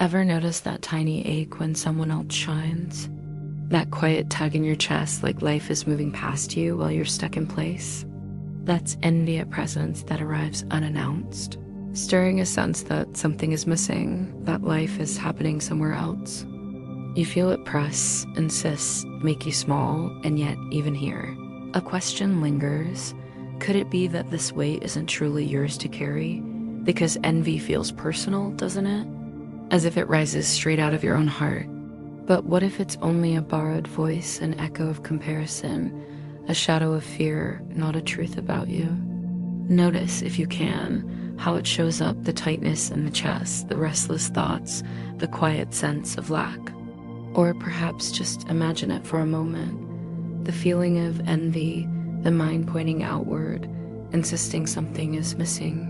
Ever notice that tiny ache when someone else shines? That quiet tug in your chest like life is moving past you while you're stuck in place? That's envy at presence that arrives unannounced, stirring a sense that something is missing, that life is happening somewhere else. You feel it press, insist, make you small, and yet even here, a question lingers. Could it be that this weight isn't truly yours to carry? Because envy feels personal, doesn't it? As if it rises straight out of your own heart. But what if it's only a borrowed voice, an echo of comparison, a shadow of fear, not a truth about you? Notice, if you can, how it shows up: the tightness in the chest, the restless thoughts, the quiet sense of lack. Or perhaps just imagine it for a moment. The feeling of envy, the mind pointing outward, insisting something is missing.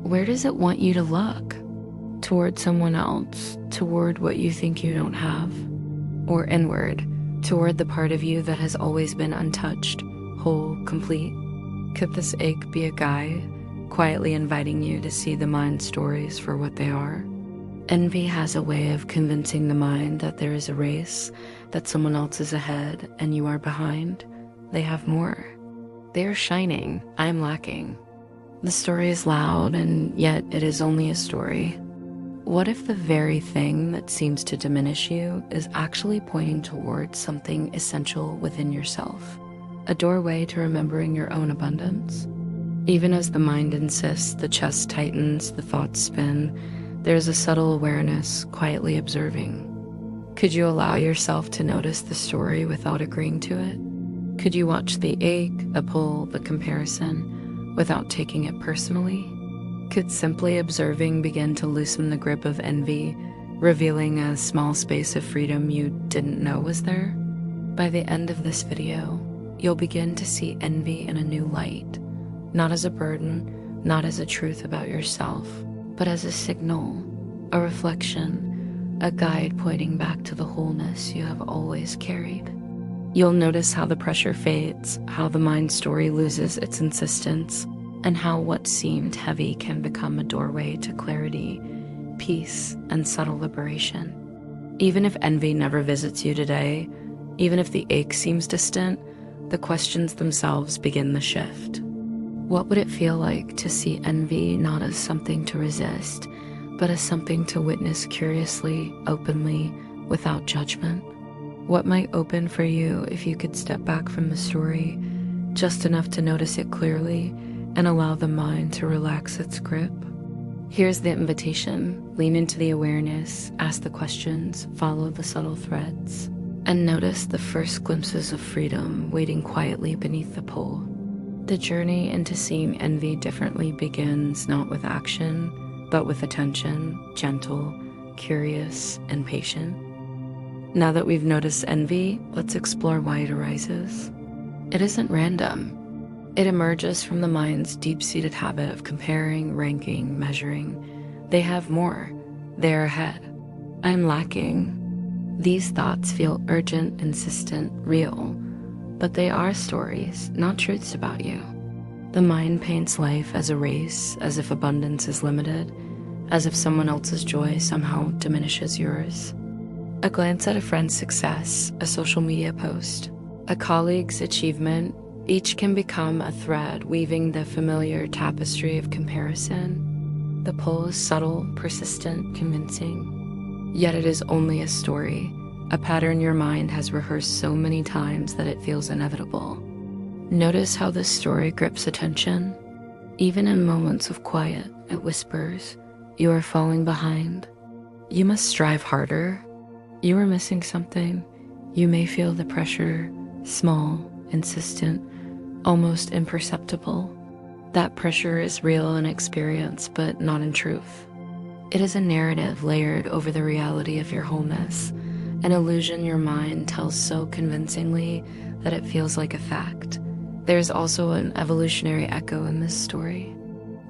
Where does it want you to look? Toward someone else, toward what you think you don't have, or inward, toward the part of you that has always been untouched, whole, complete? Could this ache be a guide, quietly inviting you to see the mind's stories for what they are? Envy has a way of convincing the mind that there is a race, that someone else is ahead and you are behind. They have more. They are shining, I am lacking. The story is loud, and yet it is only a story. What if the very thing that seems to diminish you is actually pointing towards something essential within yourself? A doorway to remembering your own abundance? Even as the mind insists, the chest tightens, the thoughts spin, there's a subtle awareness quietly observing. Could you allow yourself to notice the story without agreeing to it? Could you watch the ache, the pull, the comparison without taking it personally? Could simply observing begin to loosen the grip of envy, revealing a small space of freedom you didn't know was there? By the end of this video, you'll begin to see envy in a new light, not as a burden, not as a truth about yourself, but as a signal, a reflection, a guide pointing back to the wholeness you have always carried. You'll notice how the pressure fades, how the mind story loses its insistence, and how what seemed heavy can become a doorway to clarity, peace, and subtle liberation. Even if envy never visits you today, even if the ache seems distant, the questions themselves begin the shift. What would it feel like to see envy not as something to resist, but as something to witness curiously, openly, without judgment? What might open for you if you could step back from the story, just enough to notice it clearly, and allow the mind to relax its grip? Here's the invitation. Lean into the awareness, ask the questions, follow the subtle threads, and notice the first glimpses of freedom waiting quietly beneath the pull. The journey into seeing envy differently begins not with action, but with attention, gentle, curious, and patient. Now that we've noticed envy, let's explore why it arises. It isn't random. It emerges from the mind's deep-seated habit of comparing, ranking, measuring. They have more. They're ahead. I'm lacking. These thoughts feel urgent, insistent, real, but they are stories, not truths about you. The mind paints life as a race, as if abundance is limited, as if someone else's joy somehow diminishes yours. A glance at a friend's success, a social media post, a colleague's achievement, each can become a thread weaving the familiar tapestry of comparison. The pull is subtle, persistent, convincing. Yet it is only a story, a pattern your mind has rehearsed so many times that it feels inevitable. Notice how this story grips attention. Even in moments of quiet, it whispers, "You are falling behind. You must strive harder. You are missing something." You may feel the pressure, small, insistent, almost imperceptible. That pressure is real in experience, but not in truth. It is a narrative layered over the reality of your wholeness, an illusion your mind tells so convincingly that it feels like a fact. There's also an evolutionary echo in this story.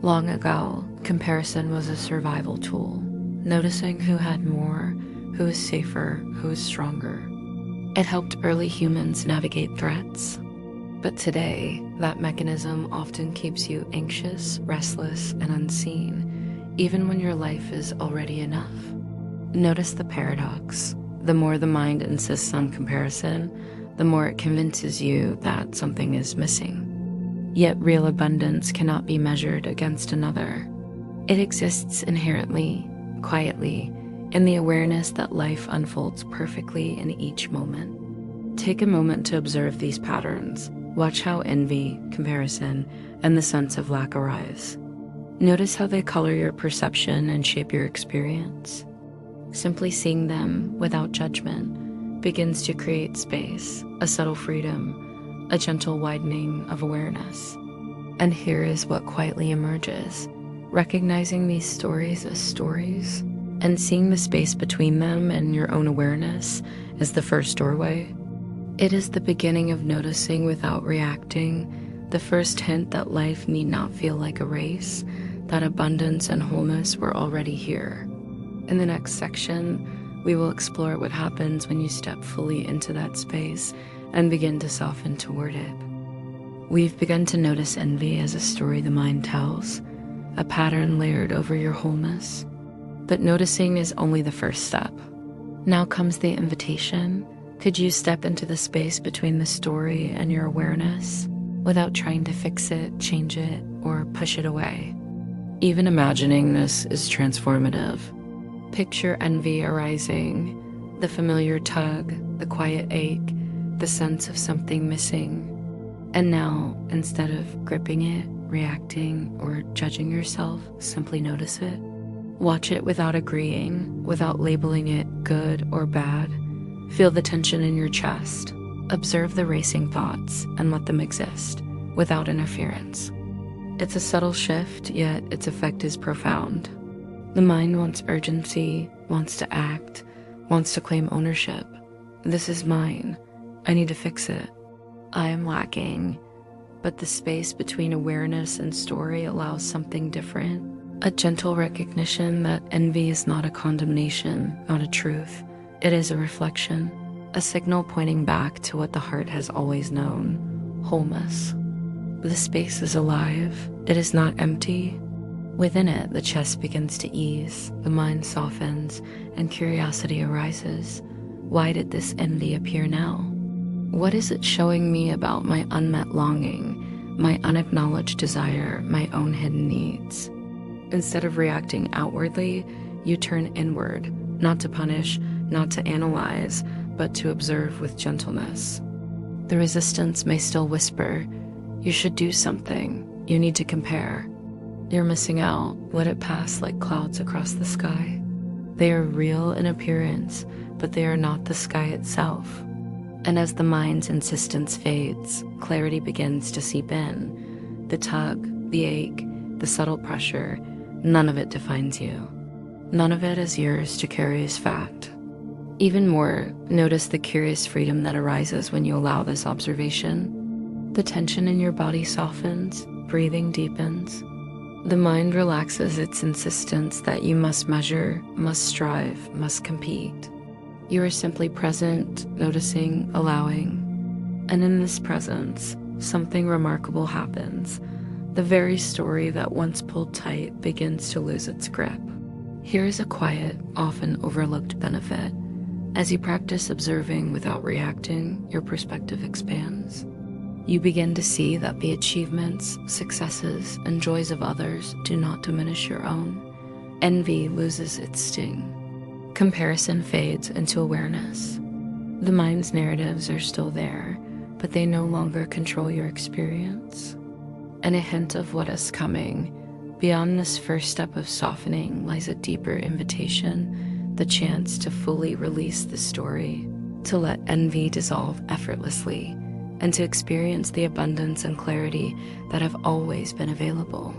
Long ago, comparison was a survival tool, noticing who had more, who was safer, who was stronger. It helped early humans navigate threats. But today, that mechanism often keeps you anxious, restless, and unseen, even when your life is already enough. Notice the paradox. The more the mind insists on comparison, the more it convinces you that something is missing. Yet real abundance cannot be measured against another. It exists inherently, quietly, in the awareness that life unfolds perfectly in each moment. Take a moment to observe these patterns. Watch how envy, comparison, and the sense of lack arise. Notice how they color your perception and shape your experience. Simply seeing them without judgment begins to create space, a subtle freedom, a gentle widening of awareness. And here is what quietly emerges. Recognizing these stories as stories and seeing the space between them and your own awareness as the first doorway. It is the beginning of noticing without reacting, the first hint that life need not feel like a race, that abundance and wholeness were already here. In the next section, we will explore what happens when you step fully into that space and begin to soften toward it. We've begun to notice envy as a story the mind tells, a pattern layered over your wholeness. But noticing is only the first step. Now comes the invitation. Could you step into the space between the story and your awareness without trying to fix it, change it, or push it away? Even imagining this is transformative. Picture envy arising, the familiar tug, the quiet ache, the sense of something missing. And now, instead of gripping it, reacting, or judging yourself, simply notice it. Watch it without agreeing, without labeling it good or bad. Feel the tension in your chest. Observe the racing thoughts and let them exist, without interference. It's a subtle shift, yet its effect is profound. The mind wants urgency, wants to act, wants to claim ownership. This is mine. I need to fix it. I am lacking. But the space between awareness and story allows something different. A gentle recognition that envy is not a condemnation, not a truth. It is a reflection, a signal pointing back to what the heart has always known, wholeness. The space is alive. It is not empty. Within it, the chest begins to ease, the mind softens, and curiosity arises. Why did this envy appear now? What is it showing me about my unmet longing, my unacknowledged desire, my own hidden needs? Instead of reacting outwardly, you turn inward, not to punish, not to analyze, but to observe with gentleness. The resistance may still whisper, you should do something, you need to compare. You're missing out, let it pass like clouds across the sky. They are real in appearance, but they are not the sky itself. And as the mind's insistence fades, clarity begins to seep in. The tug, the ache, the subtle pressure, none of it defines you. None of it is yours to carry as fact. Even more, notice the curious freedom that arises when you allow this observation. The tension in your body softens, breathing deepens. The mind relaxes its insistence that you must measure, must strive, must compete. You are simply present, noticing, allowing. And in this presence, something remarkable happens. The very story that once pulled tight begins to lose its grip. Here is a quiet, often overlooked benefit. As you practice observing without reacting, your perspective expands. You begin to see that the achievements, successes, and joys of others do not diminish your own. Envy loses its sting. Comparison fades into awareness. The mind's narratives are still there, but they no longer control your experience. And a hint of what is coming. Beyond this first step of softening lies a deeper invitation, the chance to fully release the story, to let envy dissolve effortlessly, and to experience the abundance and clarity that have always been available.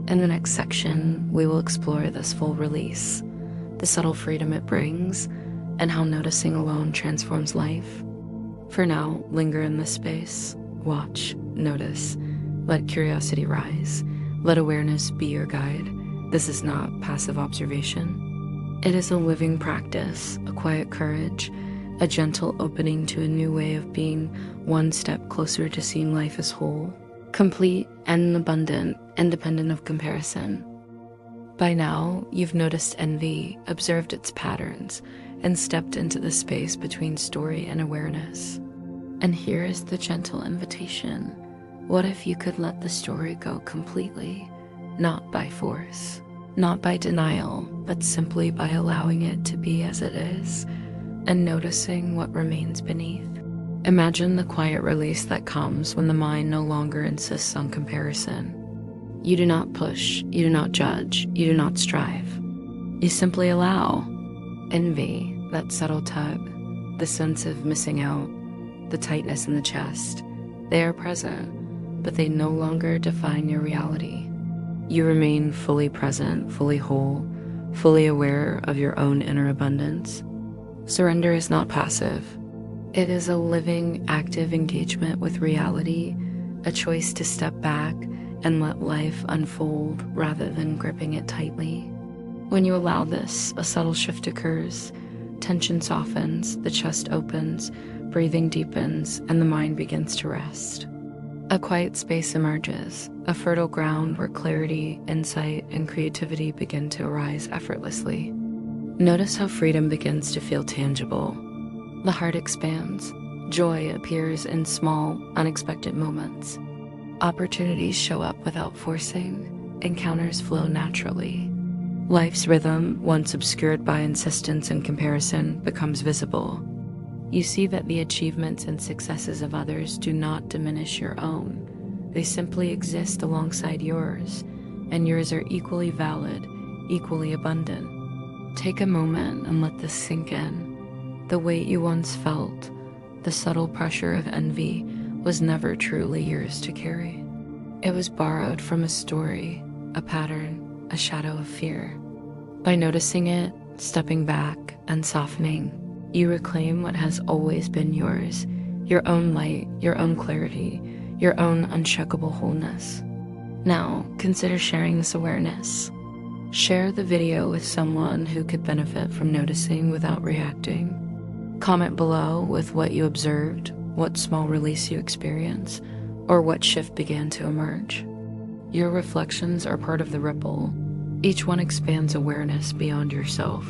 In the next section, we will explore this full release, the subtle freedom it brings, and how noticing alone transforms life. For now, linger in this space, watch, notice, let curiosity rise, let awareness be your guide. This is not passive observation. It is a living practice, a quiet courage, a gentle opening to a new way of being, one step closer to seeing life as whole, complete and abundant, independent of comparison. By now, you've noticed envy, observed its patterns, and stepped into the space between story and awareness. And here is the gentle invitation. What if you could let the story go completely, not by force, not by denial, but simply by allowing it to be as it is, and noticing what remains beneath? Imagine the quiet release that comes when the mind no longer insists on comparison. You do not push, you do not judge, you do not strive. You simply allow. Envy, that subtle tug, the sense of missing out, the tightness in the chest, they are present, but they no longer define your reality. You remain fully present, fully whole, fully aware of your own inner abundance. Surrender is not passive. It is a living, active engagement with reality, a choice to step back and let life unfold rather than gripping it tightly. When you allow this, a subtle shift occurs. Tension softens, the chest opens, breathing deepens, and the mind begins to rest. A quiet space emerges, a fertile ground where clarity, insight, and creativity begin to arise effortlessly. Notice how freedom begins to feel tangible. The heart expands. Joy appears in small, unexpected moments. Opportunities show up without forcing. Encounters flow naturally. Life's rhythm, once obscured by insistence and comparison, becomes visible. You see that the achievements and successes of others do not diminish your own. They simply exist alongside yours, and yours are equally valid, equally abundant. Take a moment and let this sink in. The weight you once felt, the subtle pressure of envy, was never truly yours to carry. It was borrowed from a story, a pattern, a shadow of fear. By noticing it, stepping back, and softening, you reclaim what has always been yours, your own light, your own clarity, your own unshakable wholeness. Now, consider sharing this awareness. Share the video with someone who could benefit from noticing without reacting. Comment below with what you observed, what small release you experience, or what shift began to emerge. Your reflections are part of the ripple. Each one expands awareness beyond yourself.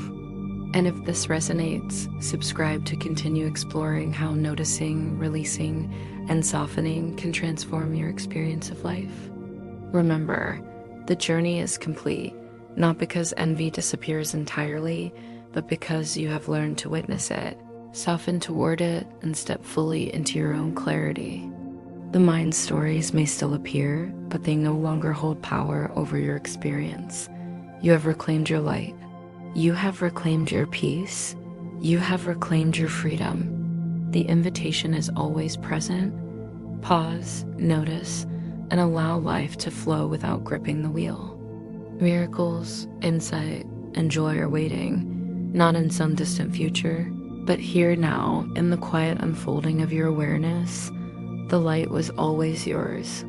And if this resonates, subscribe to continue exploring how noticing, releasing, and softening can transform your experience of life. Remember, the journey is complete, not because envy disappears entirely, but because you have learned to witness it, soften toward it, and step fully into your own clarity. The mind's stories may still appear, but they no longer hold power over your experience. You have reclaimed your light. You have reclaimed your peace. You have reclaimed your freedom. The invitation is always present. Pause, notice, and allow life to flow without gripping the wheel. Miracles, insight, and joy are waiting, not in some distant future, but here now, in the quiet unfolding of your awareness. The light was always yours.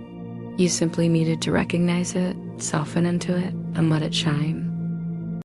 You simply needed to recognize it, soften into it, and let it shine.